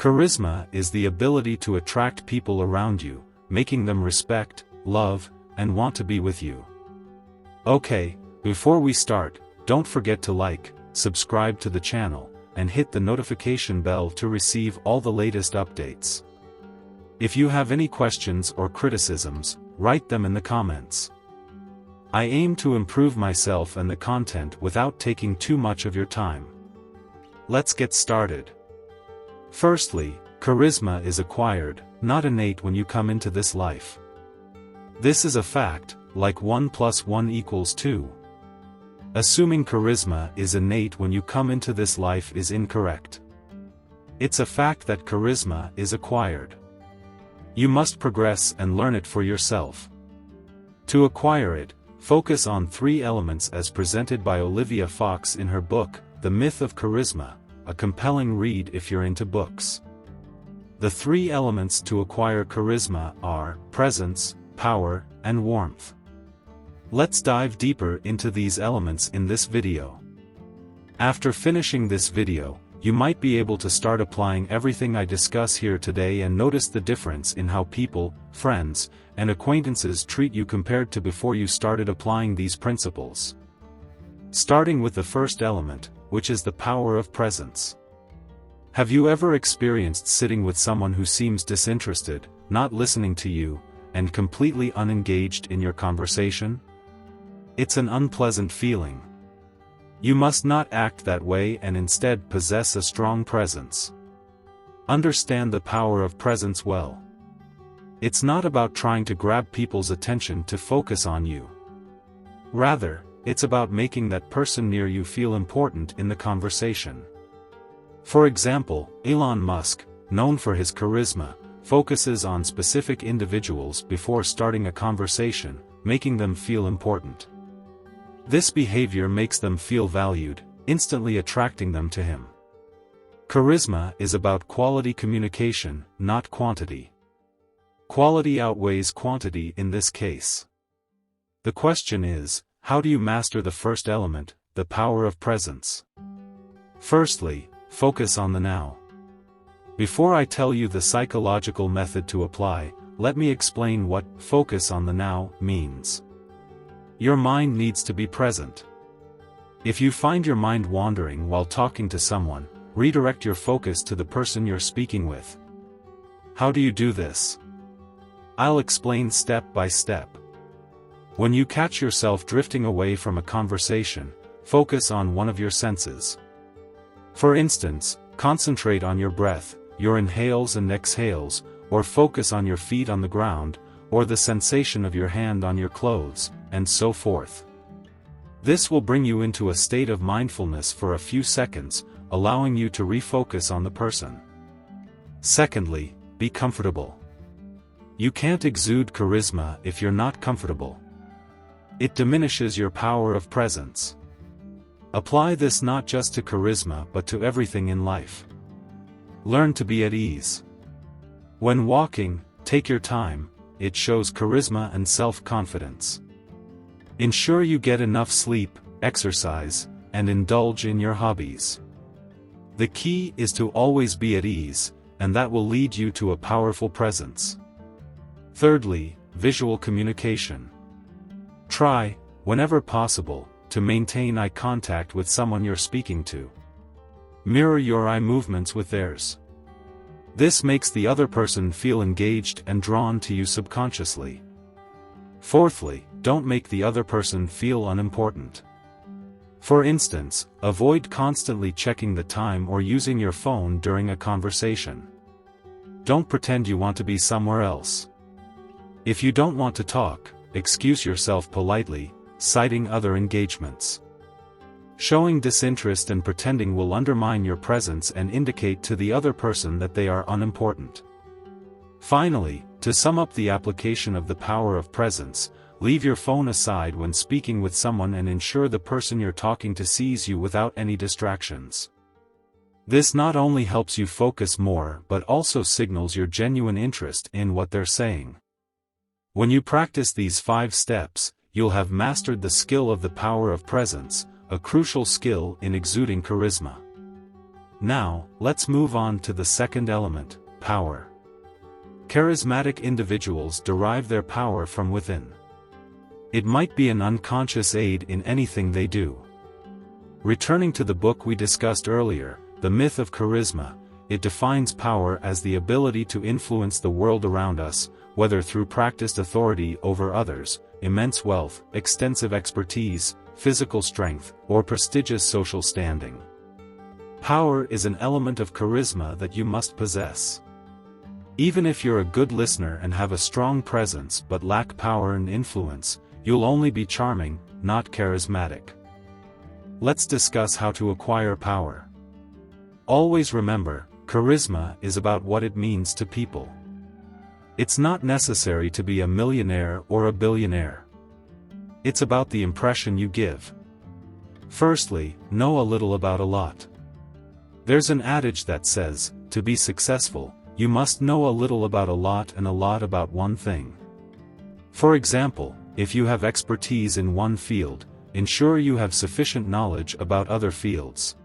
Charisma is the ability to attract people around you, making them respect, love, and want to be with you. Okay, before we start, don't forget to like, subscribe to the channel, and hit the notification bell to receive all the latest updates. If you have any questions or criticisms, write them in the comments. I aim to improve myself and the content without taking too much of your time. Let's get started. Firstly, charisma is acquired, not innate when you come into this life. This is a fact, like 1 + 1 = 2. Assuming charisma is innate when you come into this life is incorrect. It's a fact that charisma is acquired. You must progress and learn it for yourself. To acquire it, focus on 3 elements as presented by Olivia Fox in her book, The Myth of Charisma, a compelling read if you're into books. The 3 elements to acquire charisma are presence, power, and warmth. Let's dive deeper into these elements in this video. After finishing this video, you might be able to start applying everything I discuss here today and notice the difference in how people, friends, and acquaintances treat you compared to before you started applying these principles. Starting with the first element, which is the power of presence. Have you ever experienced sitting with someone who seems disinterested, not listening to you, and completely unengaged in your conversation? It's an unpleasant feeling. You must not act that way and instead possess a strong presence. Understand the power of presence well. It's not about trying to grab people's attention to focus on you. Rather, it's about making that person near you feel important in the conversation. For example, Elon Musk, known for his charisma, focuses on specific individuals before starting a conversation, making them feel important. This behavior makes them feel valued, instantly attracting them to him. Charisma is about quality communication, not quantity. Quality outweighs quantity in this case. The question is, how do you master the first element, the power of presence? Firstly, focus on the now. Before I tell you the psychological method to apply, let me explain what focus on the now means. Your mind needs to be present. If you find your mind wandering while talking to someone, redirect your focus to the person you're speaking with. How do you do this? I'll explain step by step. When you catch yourself drifting away from a conversation, focus on one of your senses. For instance, concentrate on your breath, your inhales and exhales, or focus on your feet on the ground, or the sensation of your hand on your clothes, and so forth. This will bring you into a state of mindfulness for a few seconds, allowing you to refocus on the person. Secondly, be comfortable. You can't exude charisma if you're not comfortable. It diminishes your power of presence. Apply this not just to charisma but to everything in life. Learn to be at ease. When walking, take your time, it shows charisma and self-confidence. Ensure you get enough sleep, exercise, and indulge in your hobbies. The key is to always be at ease, and that will lead you to a powerful presence. Thirdly, visual communication. Try, whenever possible, to maintain eye contact with someone you're speaking to. Mirror your eye movements with theirs. This makes the other person feel engaged and drawn to you subconsciously. Fourthly, don't make the other person feel unimportant. For instance, avoid constantly checking the time or using your phone during a conversation. Don't pretend you want to be somewhere else. If you don't want to talk, excuse yourself politely, citing other engagements. Showing disinterest and pretending will undermine your presence and indicate to the other person that they are unimportant. Finally, to sum up the application of the power of presence, leave your phone aside when speaking with someone and ensure the person you're talking to sees you without any distractions. This not only helps you focus more but also signals your genuine interest in what they're saying. When you practice these 5 steps, you'll have mastered the skill of the power of presence, a crucial skill in exuding charisma. Now, let's move on to the second element, power. Charismatic individuals derive their power from within. It might be an unconscious aid in anything they do. Returning to the book we discussed earlier, The Myth of Charisma, it defines power as the ability to influence the world around us, whether through practiced authority over others, immense wealth, extensive expertise, physical strength, or prestigious social standing. Power is an element of charisma that you must possess. Even if you're a good listener and have a strong presence but lack power and influence, you'll only be charming, not charismatic. Let's discuss how to acquire power. Always remember, charisma is about what it means to people. It's not necessary to be a millionaire or a billionaire. It's about the impression you give. Firstly, know a little about a lot. There's an adage that says, to be successful, you must know a little about a lot and a lot about one thing. For example, if you have expertise in one field, ensure you have sufficient knowledge about other fields.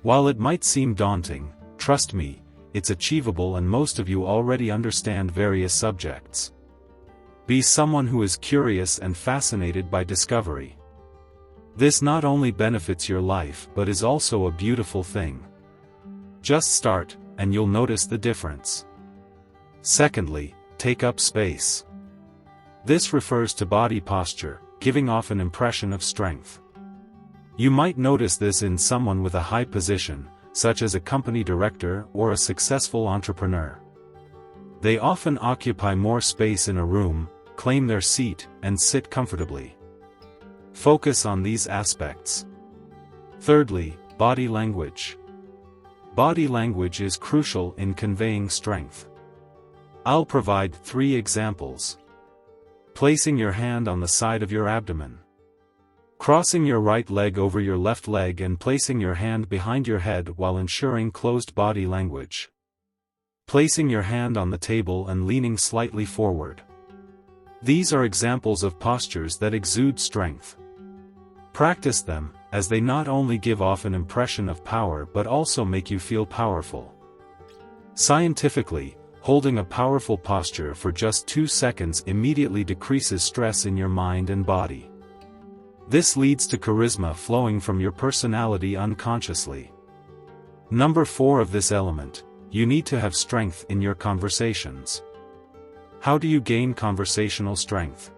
While it might seem daunting, trust me, it's achievable and most of you already understand various subjects. Be someone who is curious and fascinated by discovery. This not only benefits your life but is also a beautiful thing. Just start, and you'll notice the difference. Secondly, take up space. This refers to body posture, giving off an impression of strength. You might notice this in someone with a high position, such as a company director or a successful entrepreneur. They often occupy more space in a room, claim their seat, and sit comfortably. Focus on these aspects. Thirdly, body language. Body language is crucial in conveying strength. I'll provide 3 examples. Placing your hand on the side of your abdomen. Crossing your right leg over your left leg and placing your hand behind your head while ensuring closed body language. Placing your hand on the table and leaning slightly forward. These are examples of postures that exude strength. Practice them, as they not only give off an impression of power but also make you feel powerful. Scientifically, holding a powerful posture for just 2 seconds immediately decreases stress in your mind and body. This leads to charisma flowing from your personality unconsciously. Number 4 of this element, you need to have strength in your conversations. How do you gain conversational strength?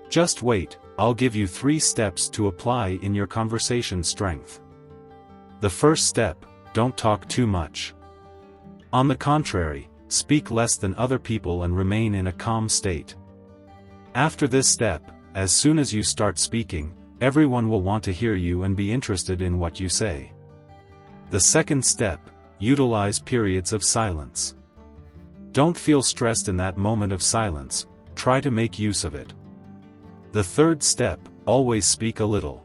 Just wait, I'll give you 3 steps to apply in your conversation strength. The first step, don't talk too much. On the contrary, speak less than other people and remain in a calm state. After this step, as soon as you start speaking, everyone will want to hear you and be interested in what you say. The second step, utilize periods of silence. Don't feel stressed in that moment of silence, try to make use of it. The third step, always speak a little.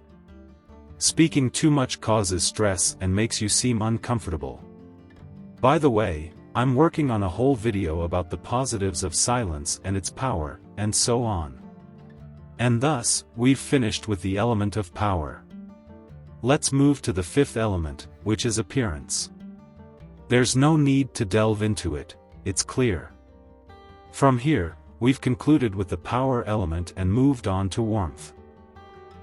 Speaking too much causes stress and makes you seem uncomfortable. By the way, I'm working on a whole video about the positives of silence and its power, and so on. And thus, we've finished with the element of power. Let's move to the 5th element, which is appearance. There's no need to delve into it, it's clear. From here, we've concluded with the power element and moved on to warmth.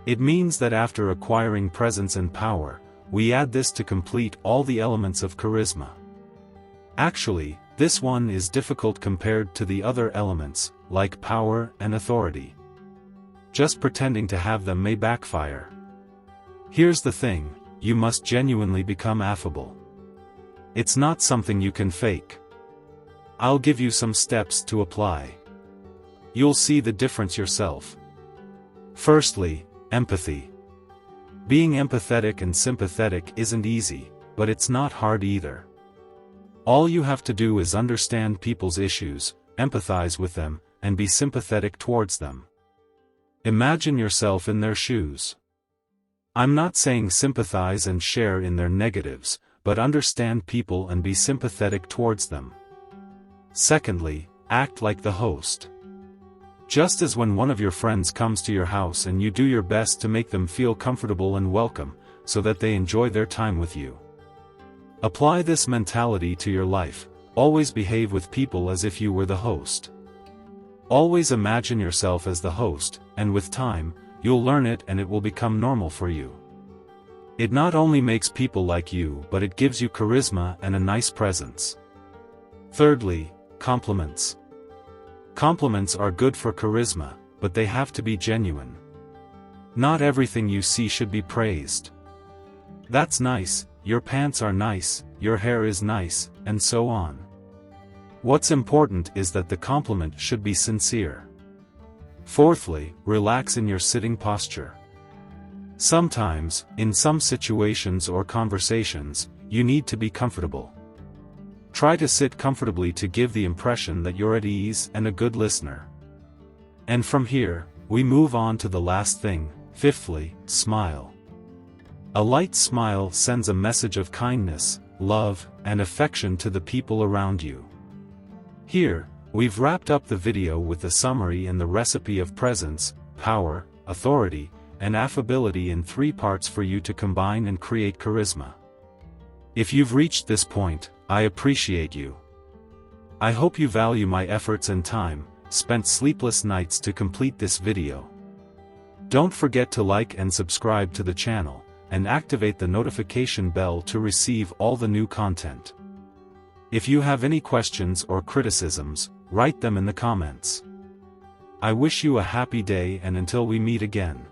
It means that after acquiring presence and power, we add this to complete all the elements of charisma. Actually, this one is difficult compared to the other elements, like power and authority. Just pretending to have them may backfire. Here's the thing, you must genuinely become affable. It's not something you can fake. I'll give you some steps to apply. You'll see the difference yourself. Firstly, empathy. Being empathetic and sympathetic isn't easy, but it's not hard either. All you have to do is understand people's issues, empathize with them, and be sympathetic towards them. Imagine yourself in their shoes. I'm not saying sympathize and share in their negatives, but understand people and be sympathetic towards them. Secondly, act like the host. Just as when one of your friends comes to your house and you do your best to make them feel comfortable and welcome, so that they enjoy their time with you. Apply this mentality to your life. Always behave with people as if you were the host. Always imagine yourself as the host, and with time, you'll learn it and it will become normal for you. It not only makes people like you, but it gives you charisma and a nice presence. Thirdly, compliments. Compliments are good for charisma, but they have to be genuine. Not everything you see should be praised. That's nice, your pants are nice, your hair is nice, and so on. What's important is that the compliment should be sincere. Fourthly, relax in your sitting posture. Sometimes, in some situations or conversations, you need to be comfortable. Try to sit comfortably to give the impression that you're at ease and a good listener. And from here, we move on to the last thing. Fifthly, smile. A light smile sends a message of kindness, love, and affection to the people around you. Here, we've wrapped up the video with the summary and the recipe of presence, power, authority, and affability in 3 parts for you to combine and create charisma. If you've reached this point, I appreciate you. I hope you value my efforts and time, spent sleepless nights to complete this video. Don't forget to like and subscribe to the channel, and activate the notification bell to receive all the new content. If you have any questions or criticisms, write them in the comments. I wish you a happy day, and until we meet again.